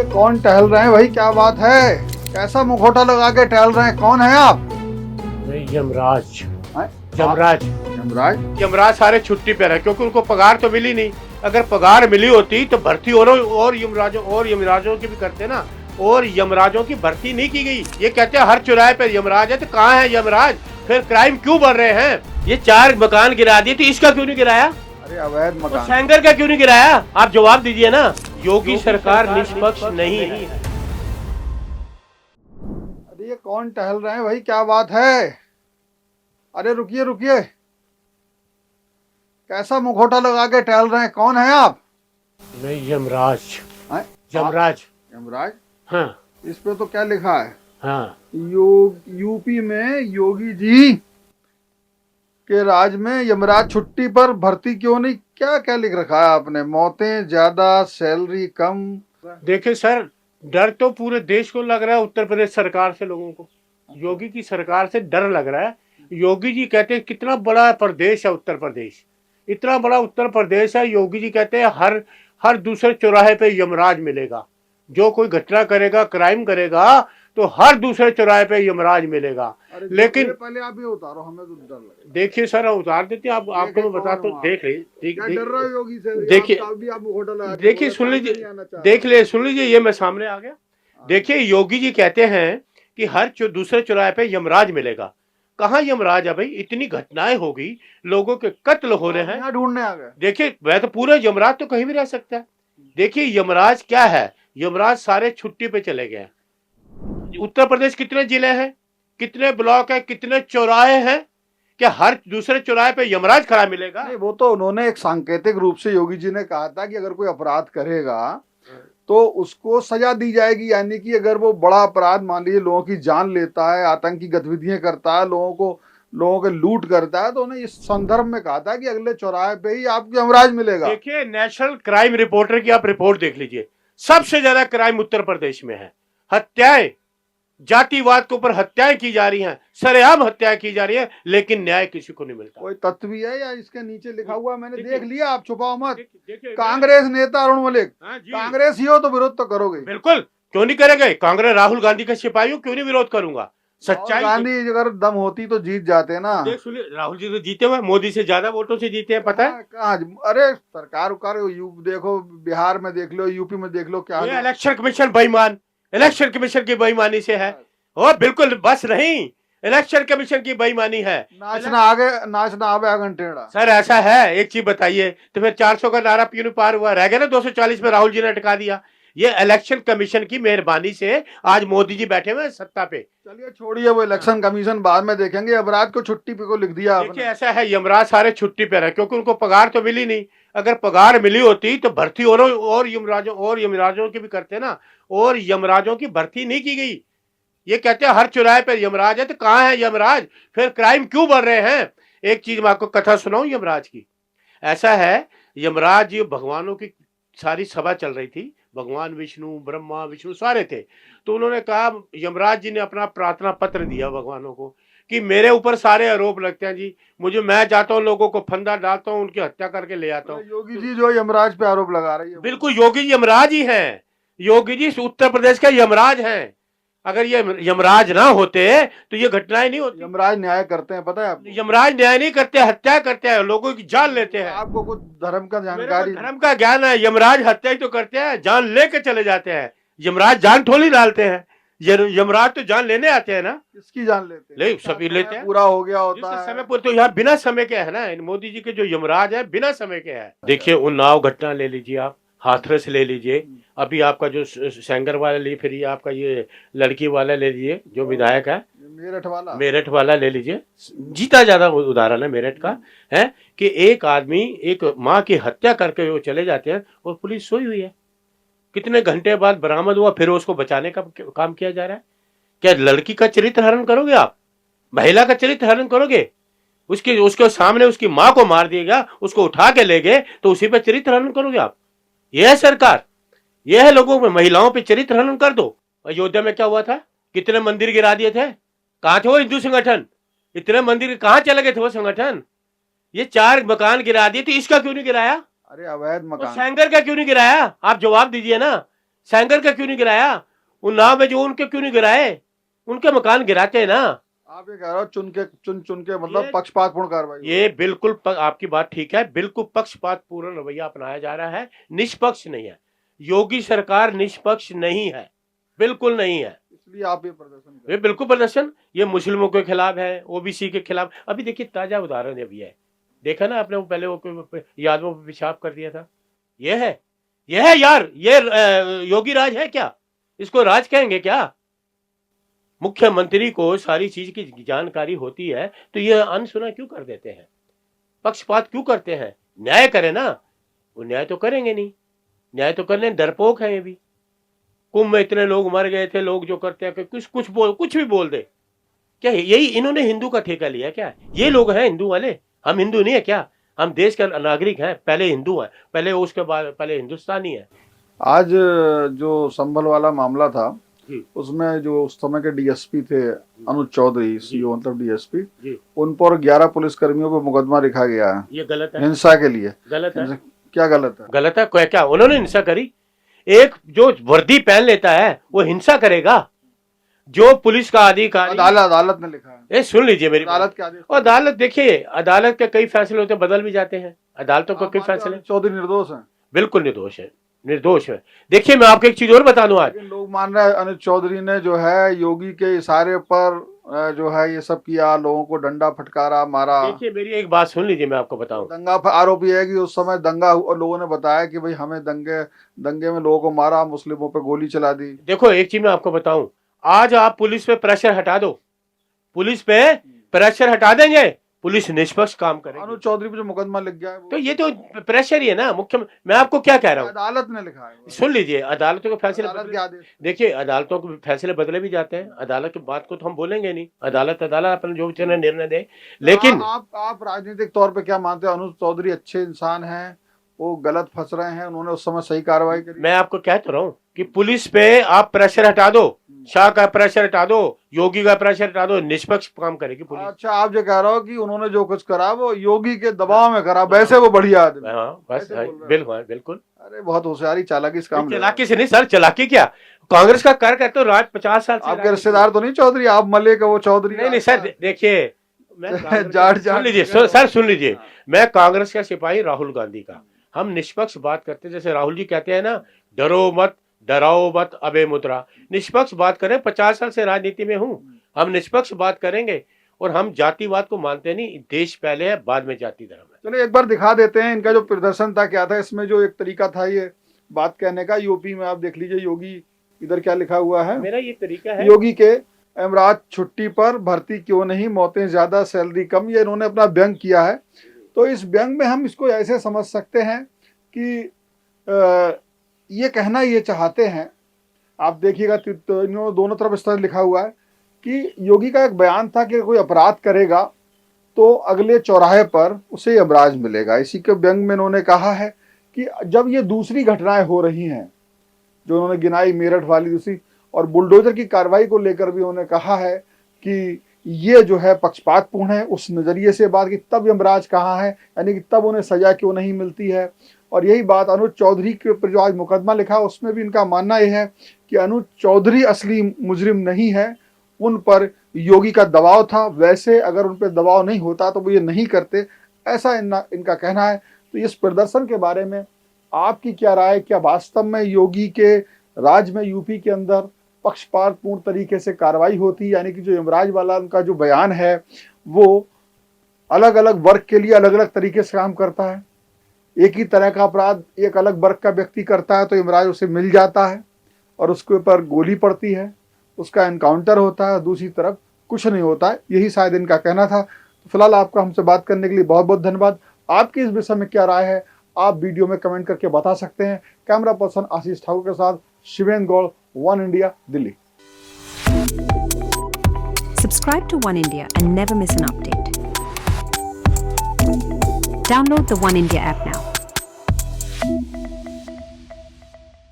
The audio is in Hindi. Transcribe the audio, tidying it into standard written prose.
ये कौन टहल रहे हैं भाई, क्या बात है? कैसा मुखौटा लगा के टहल रहे हैं? कौन है आप? यमराज। हैं? यमराज यमराज? यमराज सारे छुट्टी पे रहे क्योंकि उनको पगार तो मिली नहीं। अगर पगार मिली होती तो भर्ती और यमराजों की भी करते ना। और यमराजों की भर्ती नहीं की गई। ये कहते हैं हर चौराहे पे यमराज है, तो कहाँ है यमराज? फिर क्राइम क्यों बढ़ रहे हैं? ये 4 मकान गिरा दिए, तो इसका क्यों नहीं गिराया? अरे अवैध तो मकान। सेंगर का क्यों नहीं गिराया? आप जवाब दीजिए ना। योगी सरकार निष्पक्ष नहीं है। अरे ये कौन टहल रहे हैं भाई, क्या बात है? अरे रुकिए रुकिए, कैसा मुखौटा लगा के टहल रहे हैं? कौन है आप? मैं यमराज। हैं? यमराज। यमराज? हाँ इस पे तो क्या लिखा है? हाँ। यूपी में योगी जी के राज में यमराज छुट्टी पर, भर्ती क्यों नहीं? क्या क्या लिख रखा है आपने? मौतें ज्यादा, सैलरी कम। देखिए सर, डर तो पूरे देश को लग रहा है, उत्तर प्रदेश सरकार से लोगों को, योगी की सरकार से डर लग रहा है। योगी जी कहते हैं कितना बड़ा प्रदेश है उत्तर प्रदेश, इतना बड़ा उत्तर प्रदेश है। योगी जी कहते हैं हर हर दूसरे चौराहे पे यमराज मिलेगा। जो कोई घटना करेगा, क्राइम करेगा, तो हर दूसरे चौराहे पे यमराज मिलेगा। लेकिन पहले आप ये उतारो, हमें तो डर लगे। देखिए सर, उतार देते हैं आपको मैं बताता हूँ। देख क्या डर रहा है योगी से? देखिए आप मुखौटा लगा के देखिए बोले, सुन सामने लीजिए, नहीं आना चाह देख ले सुन लीजिए, ये मैं सामने आ गया। देखिए योगी जी कहते हैं कि हर दूसरे चौराहे पे यमराज मिलेगा। कहाँ यमराज है भाई? इतनी घटनाएं हो गई, लोगों के कत्ल हो रहे हैं। यहाँ ढूंढने आ गए। देखिए वह तो पूरा यमराज तो कहीं भी रह सकता है। देखिए यमराज क्या है, यमराज सारे छुट्टी पे चले गए हैं। उत्तर प्रदेश कितने जिले हैं, कितने ब्लॉक है, कितने चौराहे हैं? क्या हर दूसरे चौराहे पे यमराज खड़ा मिलेगा? नहीं, वो तो उन्होंने एक सांकेतिक रूप से योगी जी ने कहा था कि अगर कोई अपराध करेगा तो उसको सजा दी जाएगी। यानी कि अगर वो बड़ा अपराध, मान लीजिए लोगों की जान लेता है, आतंकी गतिविधियां करता है, लोगों के लूट करता है, तो उन्हें इस संदर्भ में कहा था कि अगले चौराहे पे ही आपको यमराज मिलेगा। देखिए नेशनल क्राइम रिपोर्टर की आप रिपोर्ट देख लीजिए, सबसे ज्यादा क्राइम उत्तर प्रदेश में है। हत्याएं, जातिवाद के ऊपर हत्याएं की जा रही हैं, सरेआम हत्याएं की जा रही है, लेकिन न्याय किसी को नहीं मिलता। कोई तत्व भी है या इसके नीचे लिखा हुआ? मैंने देख लिया, आप छुपाओ मत। देखिए कांग्रेस नेता अरुण मलिक, हाँ जी, कांग्रेस ही हो तो विरोध तो करोगे। बिल्कुल, क्यों नहीं करेंगे? कांग्रेस राहुल गांधी का सिपाही हूं, क्यों नहीं विरोध करूंगा? सच्चाई। गांधी अगर दम होती तो जीत जाते ना। देख सुनिए, राहुल जी तो जीते हुए, मोदी से ज्यादा वोटों से जीते हैं, पता है? कहाँ? अरे सरकार उकार देखो, बिहार में देख लो, यूपी में देख लो, क्या ये इलेक्शन कमीशन बेईमान, इलेक्शन कमीशन की बेईमानी से है। और बिल्कुल बस नहीं, इलेक्शन कमीशन की बेईमानी है। नाचना आगे, नाचना आवे आगन टेढ़ा। सर ऐसा है, एक चीज बताइए, तो फिर 400 का नारा क्यों नहीं पार हुआ? रह गया ना 240 में, राहुल जी ने अटका दिया। ये इलेक्शन कमीशन की मेहरबानी से आज मोदी जी बैठे हुए सत्ता पे। चलिए छोड़िए वो इलेक्शन कमीशन, बाद में देखेंगे। यमराज को छुट्टी पे को लिख दिया आपने। देखिए ऐसा है, यमराज सारे छुट्टी पे रहे क्योंकि उनको पगार तो मिली नहीं। अगर पगार मिली होती तो भर्ती और यमराजों की भी करते ना। और यमराजों की भर्ती नहीं की गई। ये कहते हैं हर चौराहे पे यमराज है, तो कहाँ है यमराज? फिर क्राइम क्यों बढ़ रहे हैं? एक चीज मैं आपको कथा सुनाऊं यमराज की। ऐसा है, यमराज भगवानों की सारी सभा चल रही थी, भगवान विष्णु, ब्रह्मा, विष्णु सारे थे। तो उन्होंने कहा, यमराज जी ने अपना प्रार्थना पत्र दिया भगवानों को कि मेरे ऊपर सारे आरोप लगते हैं जी, मैं जाता हूँ, लोगों को फंदा डालता हूँ, उनकी हत्या करके ले आता हूँ। योगी जी जो यमराज पे आरोप लगा रही है। बिल्कुल, योगी जी यमराज ही हैं। योगी जी उत्तर प्रदेश का यमराज हैं। अगर ये यमराज ना होते तो ये घटनाएं नहीं होती। यमराज न्याय करते हैं, पता है आपको? यमराज न्याय नहीं करते, हत्या करते हैं, लोगों की जान लेते हैं। आपको कुछ धर्म का मेरे को जानकारी? धर्म का ज्ञान है। यमराज हत्या ही तो करते हैं, जान लेके चले जाते हैं। यमराज जान थोड़ी डालते हैं, यमराज तो जान लेने आते हैं ना। किसकी जान लेते हैं? ले सभी लेते हैं। पूरा हो गया होता है समय पूरा तो यहाँ बिना समय के है ना। मोदी जी के जो यमराज है बिना समय के है। देखिए उन्नाव घटना ले लीजिए, आप हाथरस ले लीजिए, अभी आपका जो सेंगर वाला ले, फिर ये आपका ये लड़की वाला ले लीजिए जो विधायक है, मेरठ वाला ले लीजिए। जीता ज्यादा उदाहरण है मेरठ का, है कि एक आदमी एक माँ की हत्या करके वो चले जाते हैं और पुलिस सोई हुई है। कितने घंटे बाद बरामद हुआ, फिर उसको बचाने का काम किया जा रहा है। क्या लड़की का चरित्र हरण करोगे आप? महिला का चरित्र हरण करोगे? उसके सामने उसकी माँ को मार दिएगा, उसको उठा के ले गए, तो उसी पे चरित्र हरण करोगे आप? यह है सरकार, यह है लोगों में, महिलाओं पे चरित्र हनन कर दो। अयोध्या में क्या हुआ था? कितने मंदिर गिरा दिए थे? कहां थे वो हिंदू संगठन? इतने मंदिर कहां चले गए थे वो संगठन? ये 4 मकान गिरा दिए, तो इसका क्यों नहीं गिराया? अरे अवैध तो मकान। सेंगर का क्यों नहीं गिराया? आप जवाब दीजिए ना। सेंगर का क्यों नहीं गिराया? उन्नाव में जो उनके क्यों नहीं गिराए? उनके मकान गिराते हैं ना। आप ये कह रहे हो चुन के मतलब ये- पक्षपातपूर्ण कार्रवाई। ये बिल्कुल आपकी बात ठीक है, बिल्कुल पक्षपातपूर्ण रवैया अपनाया जा रहा है, निष्पक्ष नहीं है। योगी सरकार निष्पक्ष नहीं है, बिल्कुल नहीं है। इसलिए आप ये प्रदर्शन कर ये बिल्कुल प्रदर्शन, ये मुस्लिमों के खिलाफ है, ओबीसी के खिलाफ। अभी देखिए ताजा उदाहरण अभी है, देखा ना आपने, वो पहले वो यादवों पे पेशाब कर दिया था। ये है यार, ये योगी राज है क्या? इसको राज कहेंगे क्या? मुख्यमंत्री को सारी चीज की जानकारी होती है तो ये अनसुना क्यों कर देते हैं? पक्षपात क्यों करते हैं? न्याय करें ना। वो न्याय तो करेंगे नहीं, न्याय तो करने डरपोक है ये भी। कुंभ में इतने लोग मर गए थे, लोग जो करते हैं कि कुछ भी बोल दे। क्या यही इन्होंने हिंदू का ठेका लिया क्या? ये लोग हैं हिंदू वाले? हम हिंदू नहीं है क्या? हम देश के नागरिक हैं, पहले हिंदू हैं, पहले उसके बाद पहले हिंदुस्तानी है। आज जो संभल वाला मामला था जी। उसमें जो उस समय के डीएसपी थे अनुज चौधरी, सीओ मतलब डीएसपी, जी। उन पर 11 पुलिस कर्मियों पर मुकदमा लिखा गया है ये गलत है, हिंसा के लिए। गलत है, क्या गलत है? गलत है। क्या उन्होंने हिंसा करी? एक जो वर्दी पहन लेता है वो हिंसा करेगा? जो पुलिस का अधिकारी, अदालत ने लिखा है। ए सुन लीजिए मेरी अदालत क्या आदेश? अदालत देखिए, अदालत के कई फैसले होते हैं, बदल भी जाते हैं। अदालतों के कई फैसले चौधरी निर्दोष हैं। बिल्कुल निर्दोष है। देखिए मैं आपको एक चीज और बता दूं, आज लेकिन लोग मान रहे हैं अनुज चौधरी ने जो है योगी के इशारे पर जो है ये सब किया, लोगों को डंडा फटकारा, मारा। देखिए मेरी एक बात सुन लीजिए, मैं आपको बताऊं। दंगा आरोपी है कि उस समय दंगा हुआ, लोगों ने बताया कि भाई हमें दंगे में लोगों को मारा, मुस्लिमों पे गोली चला दी। देखो एक चीज मैं आपको बताऊं, आज आप पुलिस पे प्रेशर हटा दो, पुलिस पे प्रेशर हटा देंगे, पुलिस निष्पक्ष काम करेगी। अनुज चौधरी पे जो मुकदमा लिख गया है तो ये तो प्रेशर ही है ना। मैं आपको क्या कह रहा हूँ, अदालत ने लिखा है। सुन लीजिए, अदालतों के फैसले अदालत के आदेश। देखिए अदालतों के फैसले बदले भी जाते हैं, अदालत की बात को तो हम बोलेंगे नहीं, अदालत अपना जो निर्णय दे। लेकिन आप राजनीतिक तौर पे क्या मानते हैं? अनुज चौधरी अच्छे इंसान हैं, वो गलत फंस रहे हैं, उन्होंने उस समय सही कार्रवाई करी? मैं आपको कह तो रहा हूँ कि पुलिस पे आप प्रेशर हटा दो, शाह का प्रेशर हटा दो, योगी का प्रेशर हटा दो, निष्पक्ष काम करेगी पुलिस। अच्छा, आप जो कह रहे हो कि उन्होंने जो कुछ करा वो योगी के दबाव में करा, वैसे वो बढ़िया आदमी। हाँ बस ऐसे बोल रहे हो। बिल्कुल। अरे बहुत होशियारी चालाकी इस काम में। चालाकी से नहीं सर, चालाकी क्या, कांग्रेस का कर कहते हो राज 50 साल से। आपके रिश्तेदार तो नहीं चौधरी? आप मले का वो चौधरी? नहीं सर, देखिए मैं सुन लीजिए, हाँ। मैं कांग्रेस का सिपाही राहुल गांधी का, हम निष्पक्ष बात करते हैं। जैसे राहुल जी कहते हैं ना, डरो मत डराओ मत अबे मुद्रा, निष्पक्ष बात करें। 50 साल से राजनीति में हूं, हम निष्पक्ष बात करेंगे। और हम जातिवाद को मानते नहीं, देश पहले है बाद में जाति धर्म है। चलिए एक बार दिखा देते हैं इनका जो प्रदर्शन था क्या था। इसमें जो एक तरीका था ये बात कहने का, यूपी में आप देख लीजिए, योगी इधर क्या लिखा हुआ है, मेरा ये तरीका है। योगी के एमराज छुट्टी पर, भर्ती क्यों नहीं, मौतें ज्यादा सैलरी कम, ये इन्होंने अपना व्यंग किया है। तो इस व्यंग में हम इसको ऐसे समझ सकते हैं कि ये कहना ये चाहते हैं, आप देखिएगा तो इन्होंने दोनों तरफ इस तरह लिखा हुआ है कि योगी का एक बयान था कि कोई अपराध करेगा तो अगले चौराहे पर उसे यमराज मिलेगा। इसी के व्यंग में इन्होंने कहा है कि जब ये दूसरी घटनाएं हो रही हैं जो उन्होंने गिनाई, मेरठ वाली दूसरी, और बुलडोजर की कार्रवाई को लेकर भी उन्होंने कहा है कि ये जो है पक्षपातपूर्ण है, उस नजरिए से बात की तब यमराज कहाँ है, यानी कि तब उन्हें सजा क्यों नहीं मिलती है। और यही बात अनुज चौधरी के ऊपर जो आज मुकदमा लिखा उसमें भी इनका मानना यह है कि अनुज चौधरी असली मुजरिम नहीं है, उन पर योगी का दबाव था, वैसे अगर उन पर दबाव नहीं होता तो वो ये नहीं करते, ऐसा इनका कहना है। तो इस प्रदर्शन के बारे में आपकी क्या राय? क्या वास्तव में योगी के राज में, यूपी के अंदर पक्षपातपूर्ण तरीके से कार्रवाई होती, यानी कि जो यमराज वाला उनका जो बयान है वो अलग अलग वर्ग के लिए अलग अलग तरीके से काम करता है? एक ही तरह का अपराध एक अलग वर्ग का व्यक्ति करता है तो यमराज उसे मिल जाता है और उसके ऊपर गोली पड़ती है, उसका एनकाउंटर होता है, दूसरी तरफ कुछ नहीं होता है। यही शायद इनका कहना था। तो फिलहाल आपका हमसे बात करने के लिए बहुत बहुत धन्यवाद। आपकी इस विषय में क्या राय है आप वीडियो में कमेंट करके बता सकते हैं। कैमरा पर्सन आशीष ठाकुर के साथ Shivendra Gaur, One India, Delhi. Subscribe to One India and never miss an update. Download the One India app now.